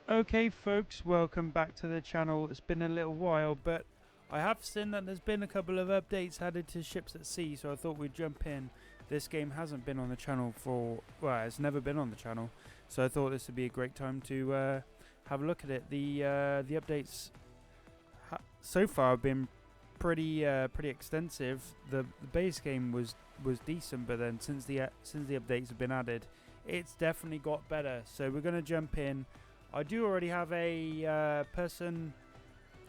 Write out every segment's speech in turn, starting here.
Okay folks, welcome back to the channel. It's been a little while, but I have seen that there's been a couple of updates added to ships at sea, so I thought we'd jump in. This game hasn't been on the channel for, well, it's never been on the channel, so I thought this would be a great time to have a look at it. The updates so far have been pretty extensive. The base game was decent, but then since the updates have been added, it's definitely got better. So we're gonna jump in. I do already have a person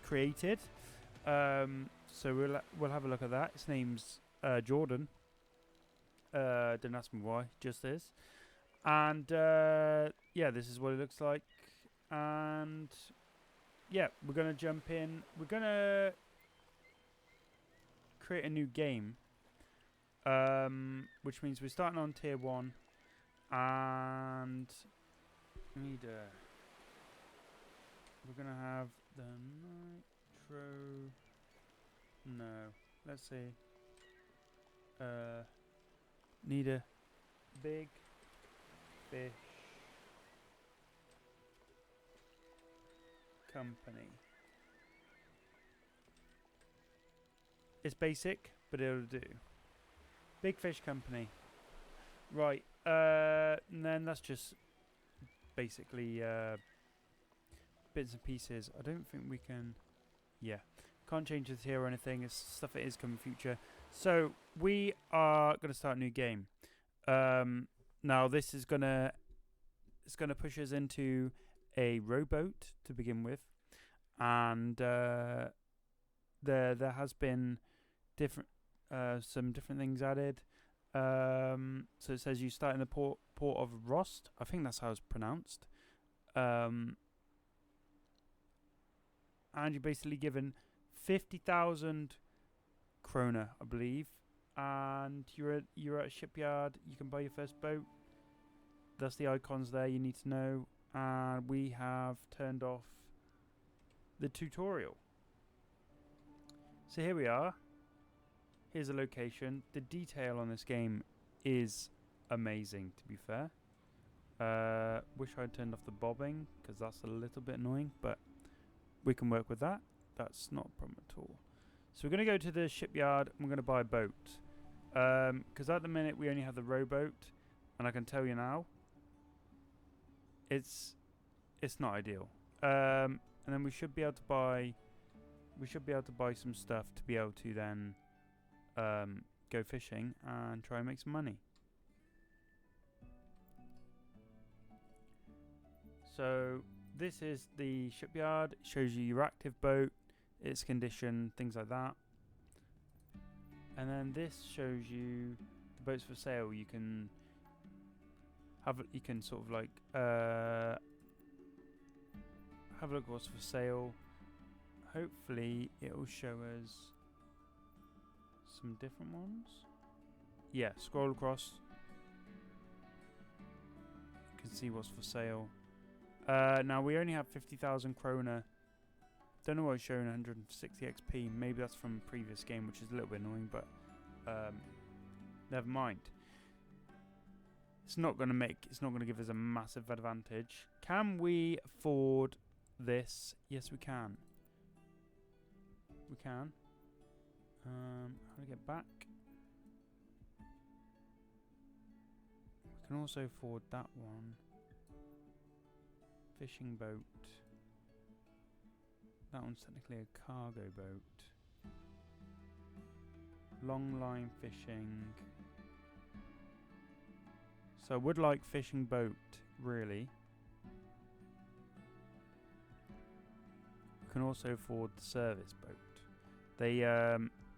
created, so we'll have a look at that. His name's Jordan. Don't ask me why, just is. And yeah, this is what it looks like. And yeah, we're gonna jump in. We're gonna create a new game, which means we're starting on tier 1, and we need a. We're gonna have the nitro. No, let's see. Need a big fish company. It's basic, but it'll do. Big fish company. Right. And then that's just basically bits and pieces. I don't think we can. Yeah, can't change this here or anything. It's stuff that is coming future. So we are gonna start a new game. Now this is gonna push us into a rowboat to begin with, and there has been different some different things added. So it says you start in the port of Rost. I think that's how it's pronounced. And you're basically given 50,000 kroner, I believe, and you're at a shipyard. You can buy your first boat. That's the icons there you need to know. And we have turned off the tutorial. So here we are. Here's a location. The detail on this game is amazing, to be fair. Wish I'd turned off the bobbing, because that's a little bit annoying, but we can work with that. That's not a problem at all. So we're going to go to the shipyard and we're going to buy a boat. Because at the minute we only have the rowboat, and I can tell you now, it's not ideal. And then we should be able to buy some stuff to be able to then go fishing and try and make some money. So this is the shipyard. It shows you your active boat, its condition, things like that. And then this shows you the boats for sale. You can sort of like have a look at what's for sale. Hopefully it'll show us some different ones. Yeah, scroll across. You can see what's for sale. Now we only have 50,000 kroner. Don't know why it's showing 160 XP. Maybe that's from a previous game, which is a little bit annoying, but never mind. It's not going to give us a massive advantage. Can we afford this? Yes, we can. We can. How do we get back? We can also afford that one. Fishing boat. That one's technically a cargo boat. Long line fishing. So I would like fishing boat, really. We can also afford the service boat. They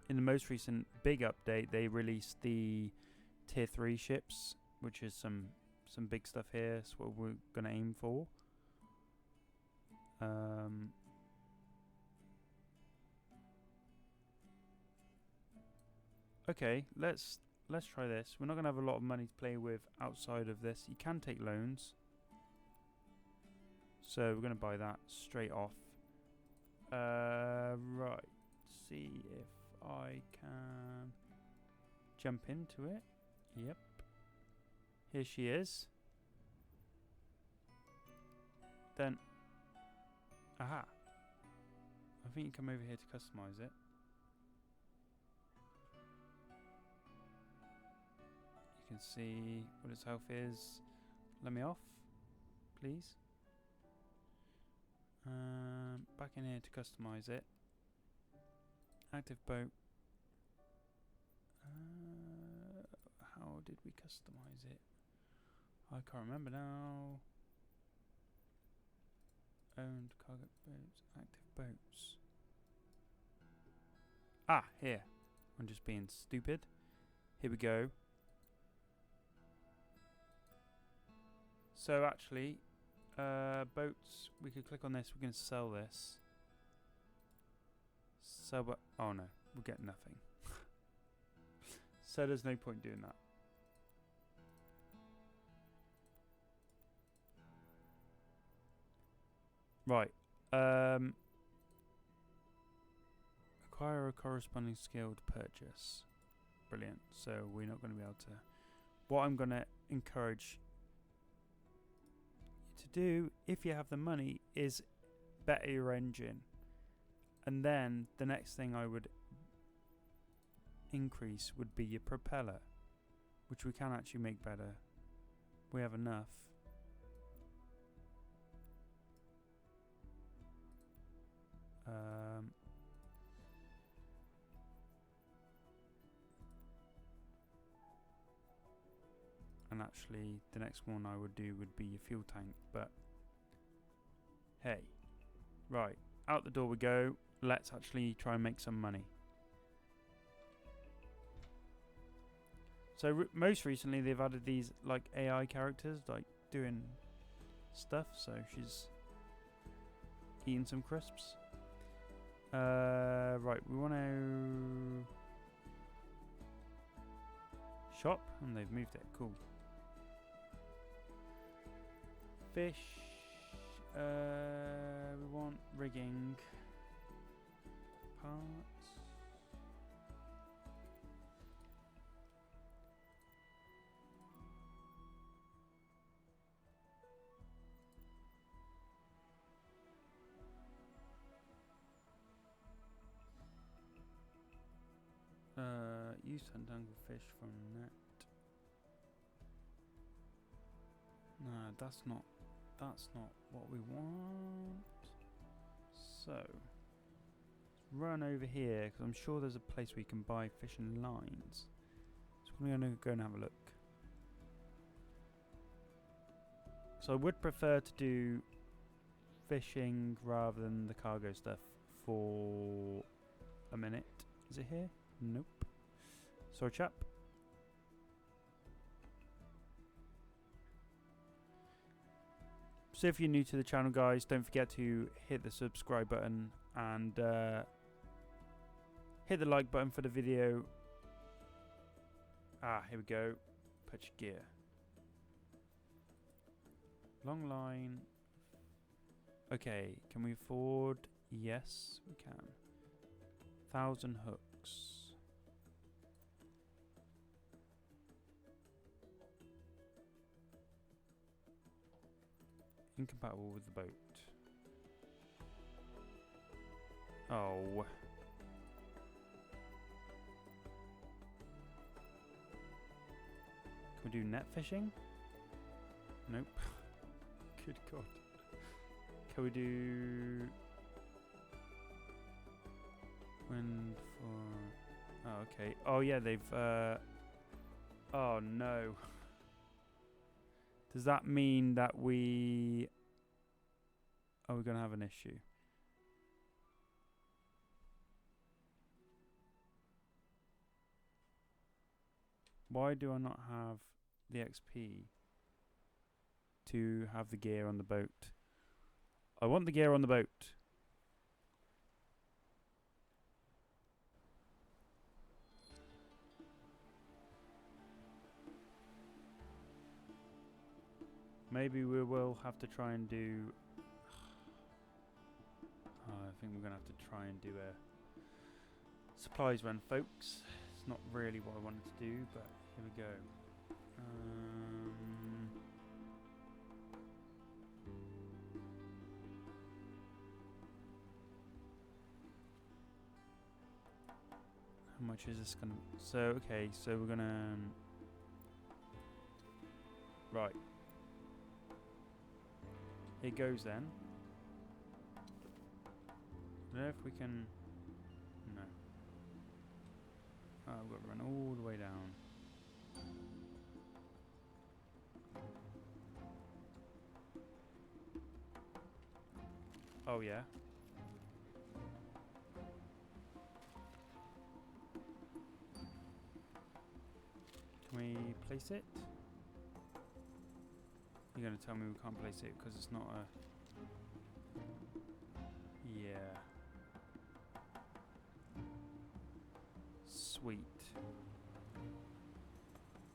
in the most recent big update, they released the tier 3 ships, which is some big stuff here. That's what we're gonna aim for. Okay, let's try this. We're not gonna have a lot of money to play with outside of this. You can take loans, so we're gonna buy that straight off. Right. See if I can jump into it. Yep. Here she is. Then Aha. I think you come over here to customize it. You can see what its health is. Let me off, please. Back in here to customize it. Active boat. How did we customize it? I can't remember now. Owned cargo boats, active boats. Ah, here. I'm just being stupid. Here we go. So actually, boats, we could click on this, we can sell this. Sell, but oh no, we'll get nothing. So there's no point doing that. Right. Acquire a corresponding skill to purchase. Brilliant. So we're not going to be able to. What I'm going to encourage you to do, if you have the money, is better your engine. And then the next thing I would increase would be your propeller, which we can actually make better. We have enough. And actually the next one I would do would be your fuel tank, but hey, right, out the door we go. Let's actually try and make some money. So most recently they've added these like AI characters like doing stuff, so she's eating some crisps. Right, we want to shop, and they've moved it. Cool. Fish. We want rigging parts. Use to untangle fish from net. No, that's not what we want. So let's run over here because I'm sure there's a place where you can buy fishing lines. So we're going to go and have a look. So I would prefer to do fishing rather than the cargo stuff for a minute. Is it here? Nope. Sorry, chap. So if you're new to the channel, guys, don't forget to hit the subscribe button and hit the like button for the video. Ah, here we go. Put your gear. Long line. Okay, can we afford? Yes, we can. 1,000 hooks. Incompatible with the boat. Oh. Can we do net fishing? Nope. Good God. Can we do wind for... Oh, okay. Oh, yeah, they've... Oh, no. Does that mean that we... Are we going to have an issue? Why do I not have the XP to have the gear on the boat? I want the gear on the boat. Maybe we will have to try and do... I think we're going to have to try and do a supplies run, folks. It's not really what I wanted to do, but here we go. much is this gonna... So, okay, so we're gonna... Right. It goes then. I don't know if we can... No. Oh, I've got to run all the way down. Oh, yeah. Can we place it? You're going to tell me we can't place it because it's not a... Yeah. Sweet.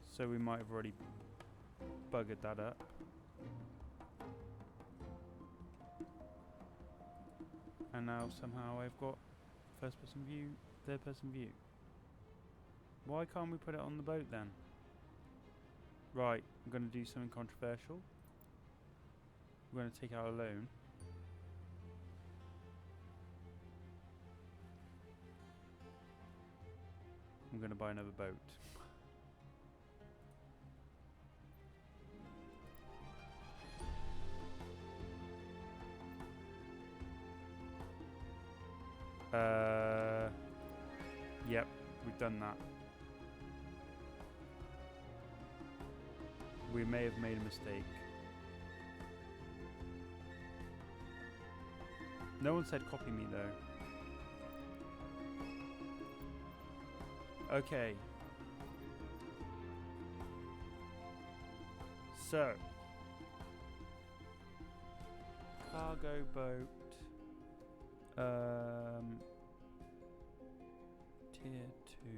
So we might have already buggered that up. And now somehow I've got first person view, third person view. Why can't we put it on the boat then? Right, I'm going to do something controversial. We're going to take out a loan. I'm going to buy another boat. Yep, we've done that. We may have made a mistake. No one said copy me though. Okay. So. Cargo boat. Tier 2.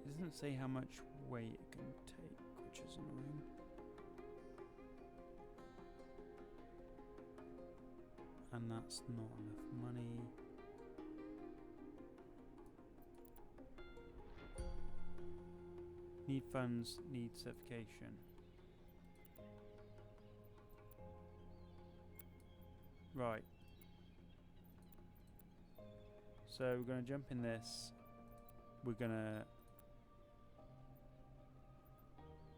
It doesn't say how much weight it can take, which is annoying. And that's not enough money. Need funds, need certification. Right. So we're going to jump in this. We're going to...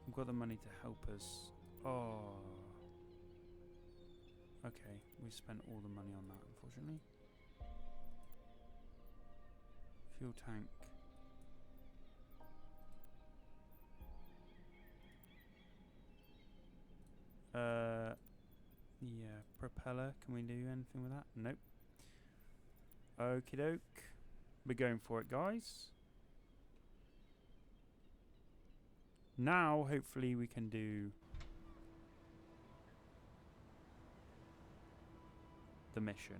We've got the money to help us. Oh. Okay, we spent all the money on that, unfortunately. Fuel tank. Yeah, propeller. Can we do anything with that? Nope. Okie doke. We're going for it, guys. Now, hopefully, we can do the mission.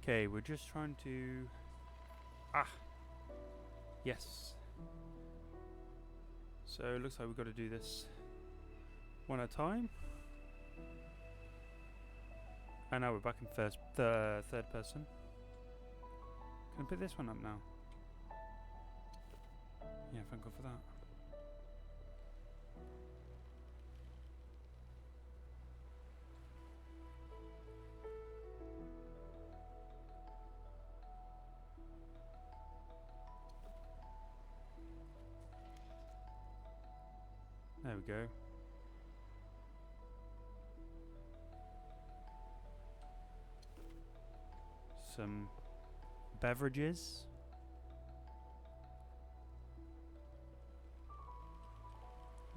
Okay, we're just trying to... Ah! Yes. So, it looks like we've got to do this one at a time. And now we're back in third person. Can I pick this one up now? Yeah, thank God for that. There we go. Some beverages.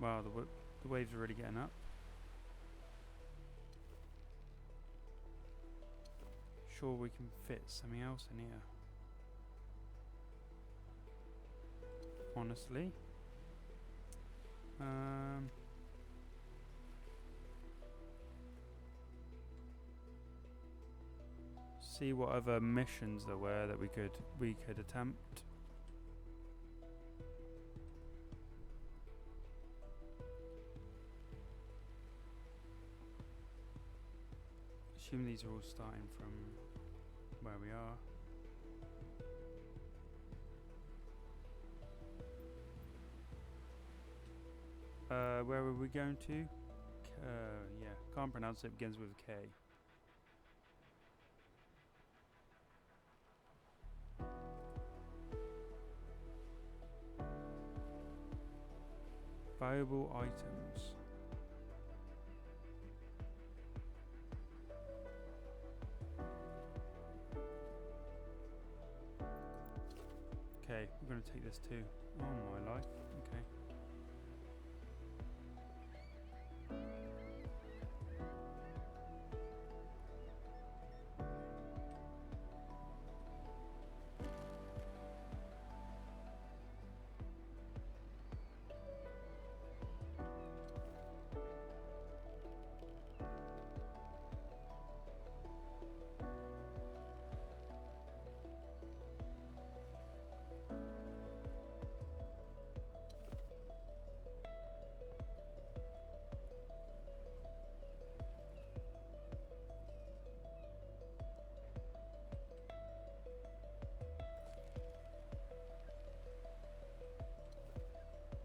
Wow, the waves are really getting up. Sure, we can fit something else in here. Honestly. See what other missions there were that we could attempt. assume these are all starting from where we are. Where were we going to? Yeah, can't pronounce it, begins with a K. Valuable items. Okay, we're going to take this too. Oh my life. Okay.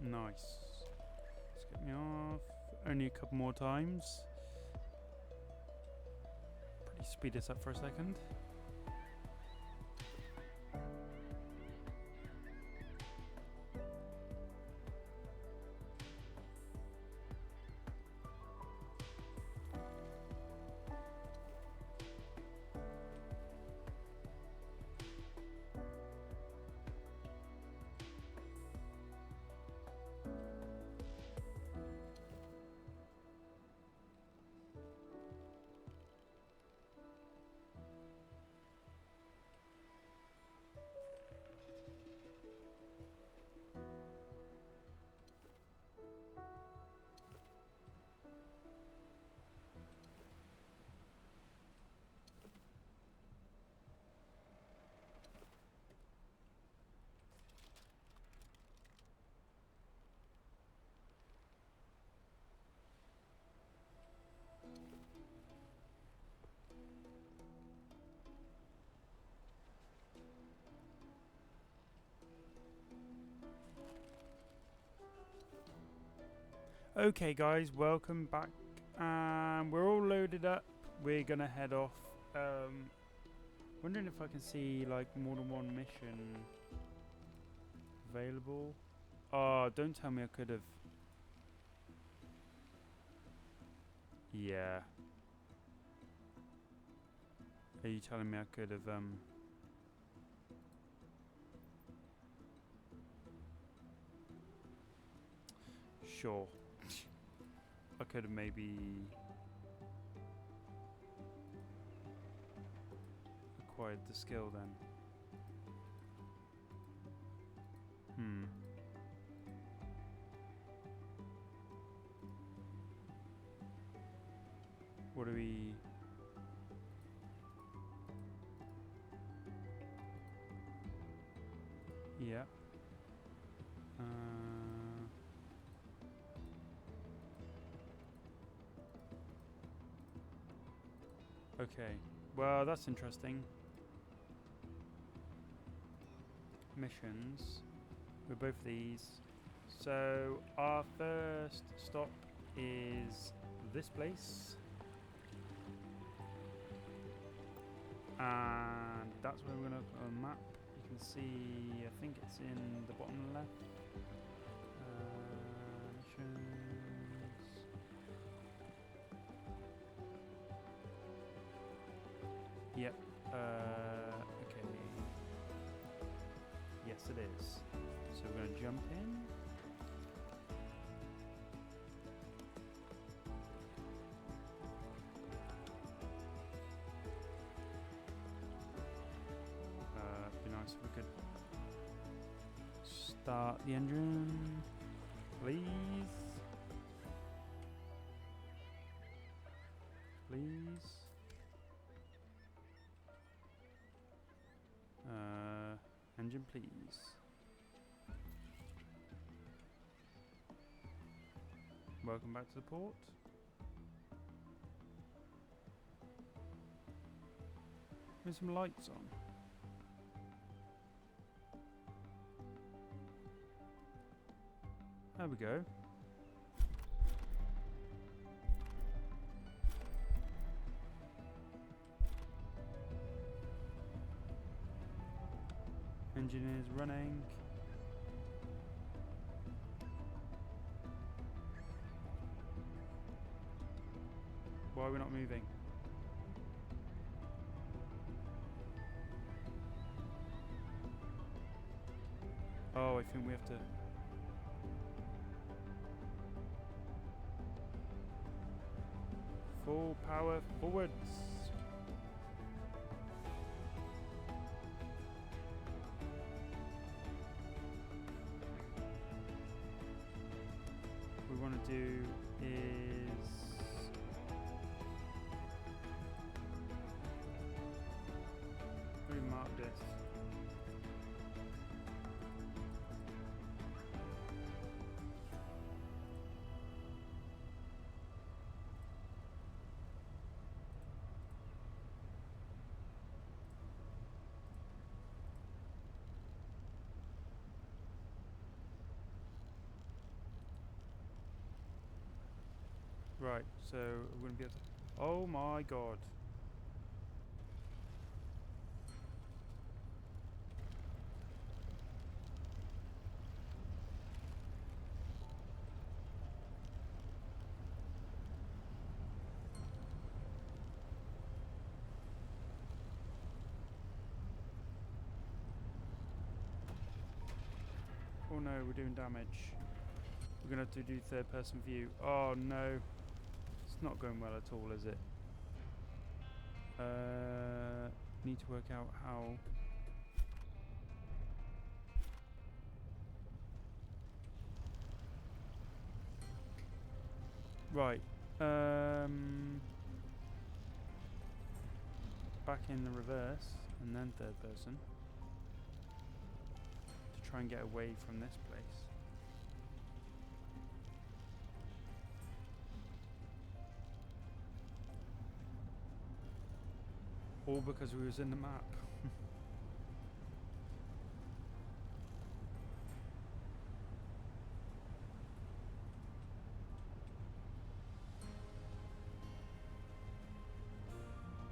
Nice. Let's get me off. Only a couple more times. Pretty speed this up for a second. Okay guys, welcome back. We're all loaded up. We're gonna head off. Wondering if I can see like more than one mission available. Oh, don't tell me I could have. Yeah. Are you telling me I could have Sure. I could have maybe acquired the skill then. What do we... Yeah. Okay. Well, that's interesting. Missions. With both of these. So, our first stop is this place. And that's where we're going to look on the map. You can see, I think it's in the bottom left. Missions. Yep. Okay. Yes, it is. So we're going to jump in. Be nice if we could start the engine, please. Please. Engine, please. Welcome back to the port. With some lights on. There we go. Engine is running. Why are we not moving? Oh, I think we have to... Full power forwards. What we want to do is... remark this. Right, so we're going to be able to... Oh my god. Oh no, we're doing damage. We're going to have to do third person view. Oh no. It's not going well at all, is it? Need to work out how... Right. Back in the reverse and then third person to try and get away from this place. All because we was in the map.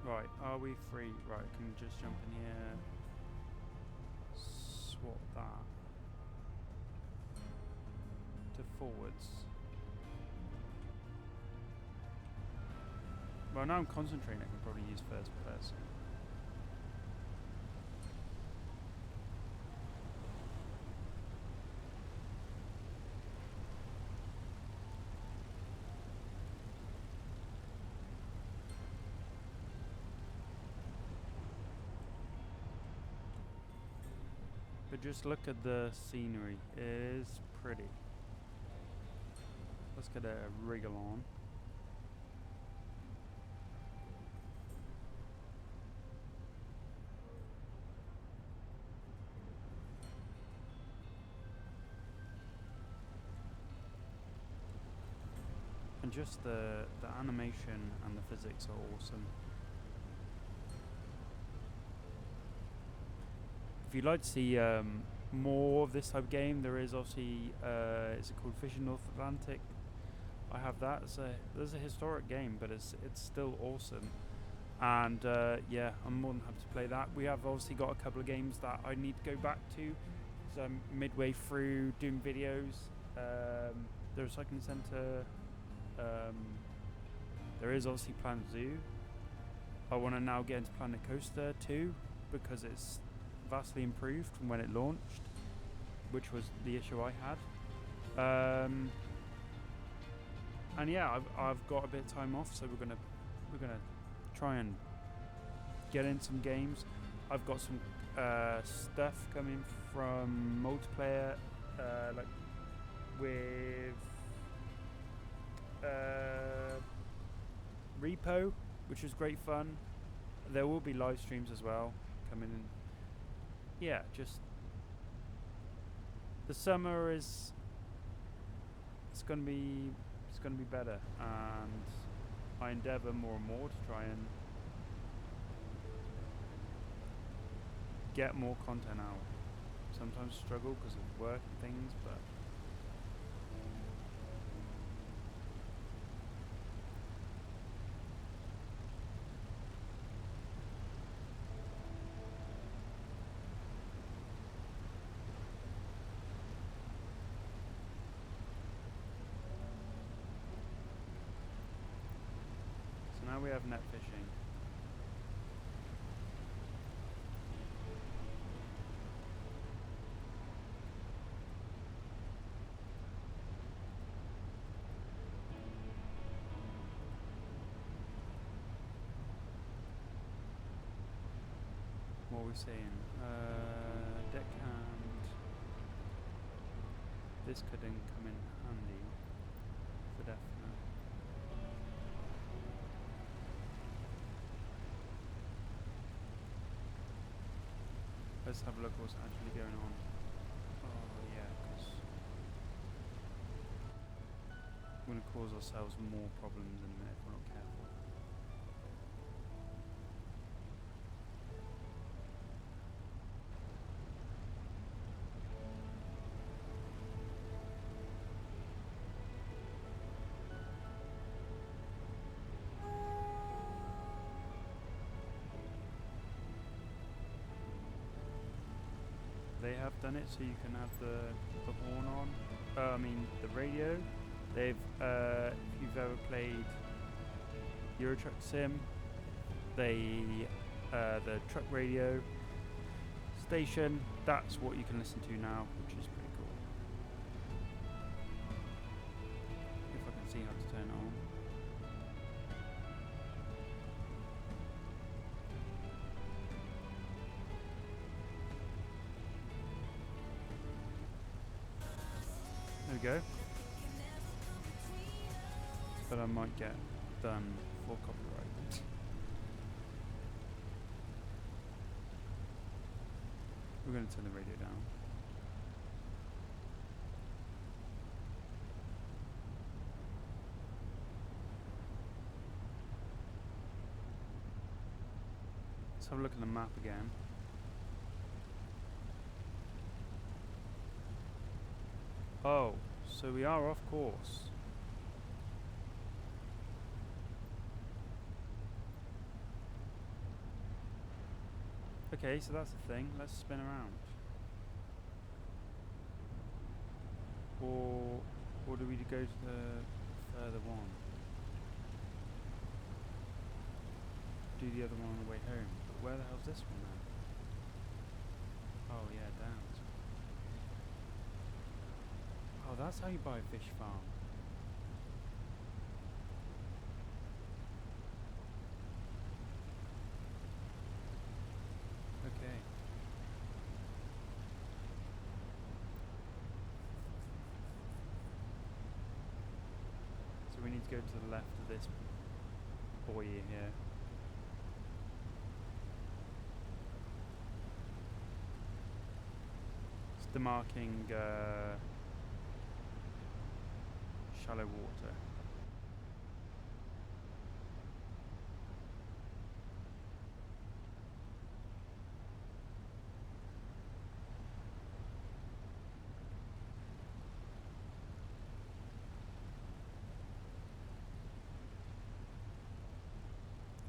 Right, are we free? Right, I can just jump in here. Swap that to forwards. Well, now I'm concentrating, I can probably use first person. But just look at the scenery, it is pretty. Let's get a wriggle on. And just the animation and the physics are awesome. If you'd like to see more of this type of game, there is obviously, is it called Fishing North Atlantic? I have that. There's a historic game, but it's still awesome. And yeah, I'm more than happy to play that. We have obviously got a couple of games that I need to go back to. So I'm midway through doing videos. The Recycling Centre. There is obviously Planet Zoo. I want to now get into Planet Coaster too, because it's vastly improved from when it launched, which was the issue I had. And yeah, I've got a bit of time off, so we're gonna try and get in some games. I've got some stuff coming from multiplayer, like with Repo, which is great fun. There will be live streams as well coming in. Yeah, just the summer is it's gonna be better, and I endeavour more and more to try and get more content out. Sometimes struggle because of work and things, but so now we have net fishing. What are we saying? Deckhand. This could then come in handy for definite. Let's have a look what's actually going on. Oh yeah, because we're going to cause ourselves more problems in a minute if we're not careful. They have done it so you can have the horn on. I mean the radio. They've if you've ever played Euro Truck Sim, the truck radio station. That's what you can listen to now, which is pretty cool. If I can see how to turn it on. There we go. But I might get done for copyright. We're going to turn the radio down. Let's have a look at the map again. Oh, so we are off course. Okay, so that's the thing. Let's spin around. Or do we go to the further one? Do the other one on the way home. But where the hell's this one then? Oh yeah, down. Oh, that's how you buy a fish farm. Okay. So we need to go to the left of this buoy here. It's demarking shallow water.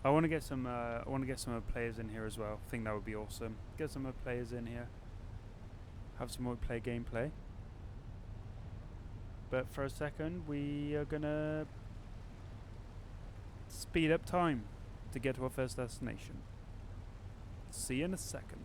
I want to get some. I want to get some players in here as well. I think that would be awesome. Get some players in here. Have some more play gameplay. But for a second, we are gonna speed up time to get to our first destination. See you in a second.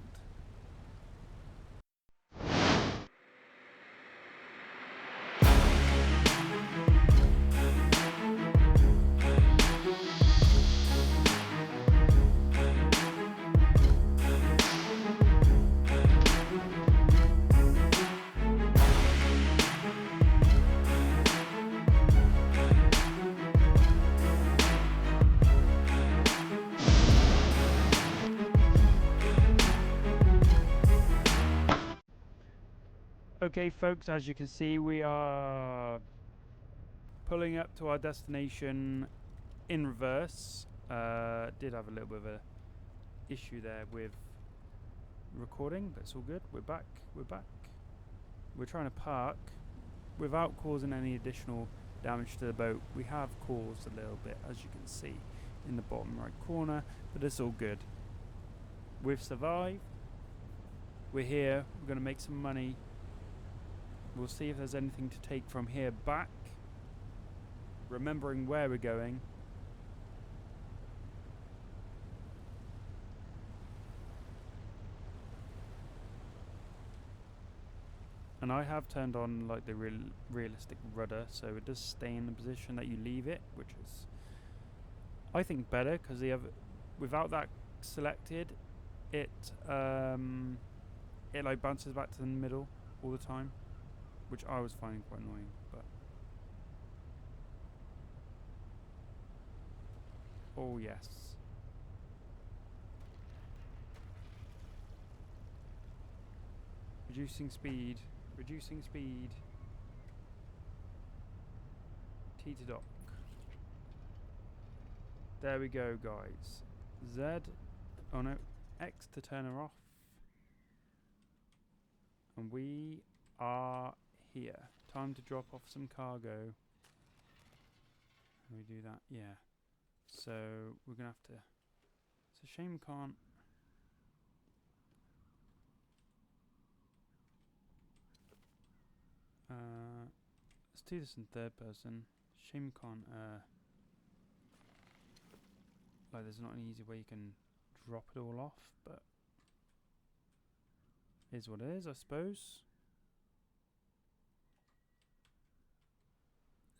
Okay folks, as you can see we are pulling up to our destination in reverse. Did have a little bit of a issue there with recording, but it's all good. We're back. We're trying to park without causing any additional damage to the boat. We have caused a little bit, as you can see in the bottom right corner, but it's all good. We've survived. We're here. We're going to make some money. We'll see if there's anything to take from here back, remembering where we're going. And I have turned on like the realistic rudder, so it does stay in the position that you leave it, which is, I think, better, because without that selected, it like bounces back to the middle all the time, which I was finding quite annoying. But oh yes. Reducing speed. T to dock. There we go, guys. Z, oh no, X to turn her off. And we are here. Time to drop off some cargo. Can we do that? Yeah. So we're gonna have to. It's a shame we can't. Let's do this in third person. Shame we can't. Like, there's not an easy way you can drop it all off, but is what it is, I suppose.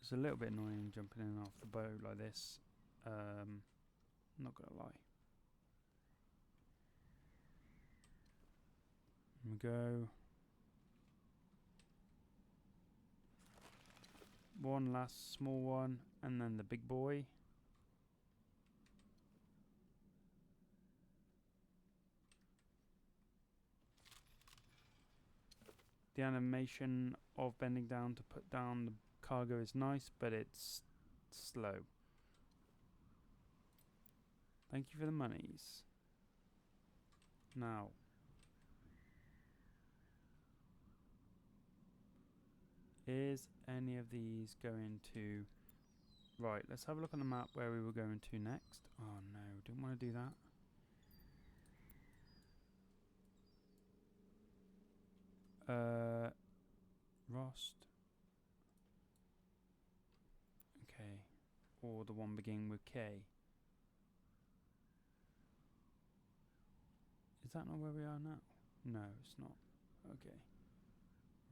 It's a little bit annoying jumping in and off the boat like this. Not gonna lie. Here we go. One last small one, and then the big boy. The animation of bending down to put down the cargo is nice, but it's slow. Thank you for the monies. Now, is any of these going to... Right, let's have a look on the map where we were going to next. Oh no, didn't want to do that. Rost. Okay. Or the one beginning with K. Is that not where we are now? No, it's not. Okay.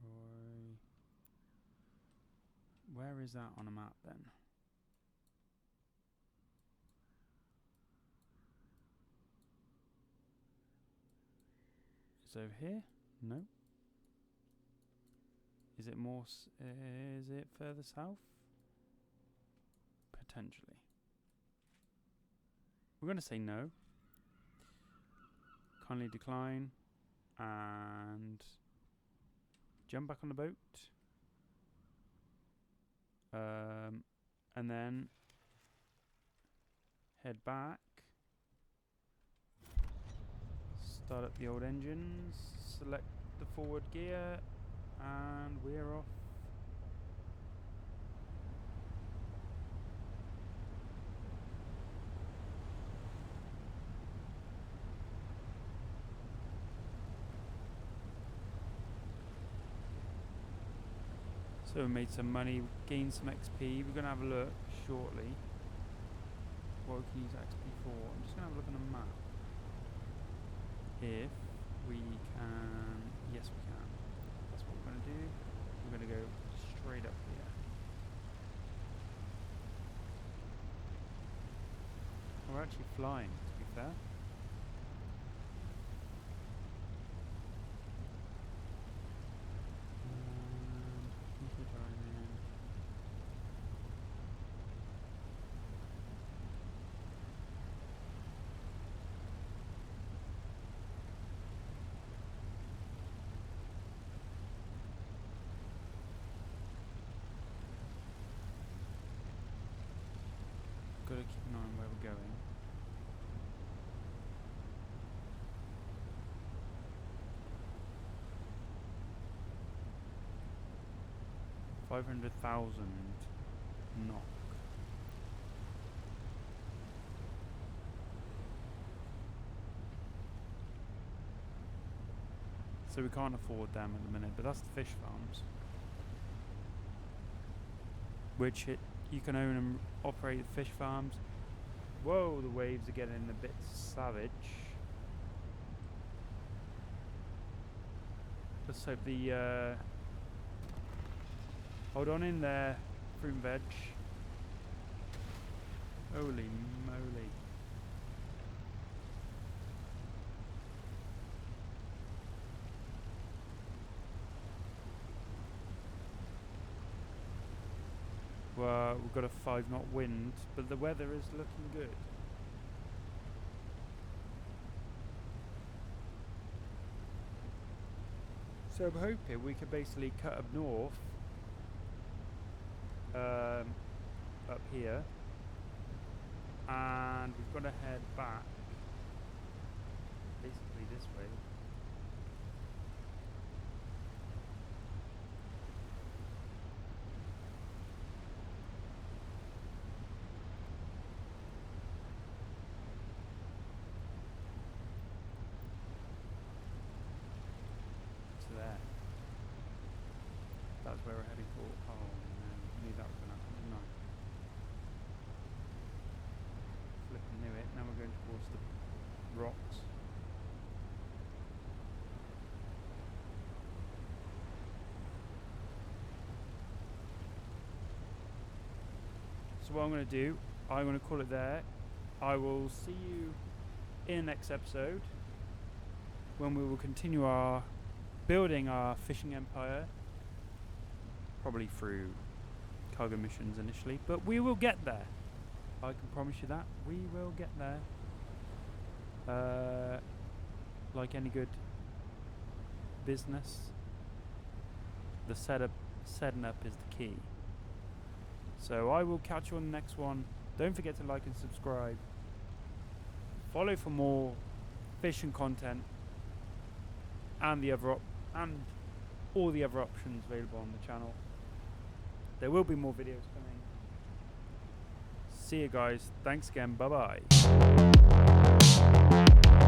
Roy. Where is that on a map then? It's over here? No. Is it more? Is it further south? Potentially. We're going to say no. Kindly decline. And jump back on the boat. And then head back. Start up the old engines. Select the forward gear. And we're off. So we made some money, gained some XP. We're going to have a look shortly. What we can use XP for. I'm just going to have a look on the map. If we can... Yes, we can. That's what we're going to do. We're going to go straight up here. We're actually flying, to be fair. Got to keep an eye on where we're going. 500,000 knock. So we can't afford them at the minute, but that's the fish farms. Which you can own and operate the fish farms. Whoa, the waves are getting a bit savage. Let's hope the hold on in there, fruit and veg. Holy moly. Well, we've got a 5-knot wind, but the weather is looking good. So I'm hoping we can basically cut up north, up here, and we've got to head back, basically this way. There. That's where we're heading for. Oh no, knew that was going to happen, didn't I? Flipping knew it. Now we're going towards the rocks. So what I'm going to do, I'm going to call it there. I will see you in the next episode when we will continue our building our fishing empire, probably through cargo missions initially, but we will get there. I can promise you that. We will get there. Like any good business, the setting up is the key. So I will catch you on the next one. Don't forget to like and subscribe. Follow for more fishing content and and all the other options available on the channel. There will be more videos coming. See you guys. Thanks again. Bye bye.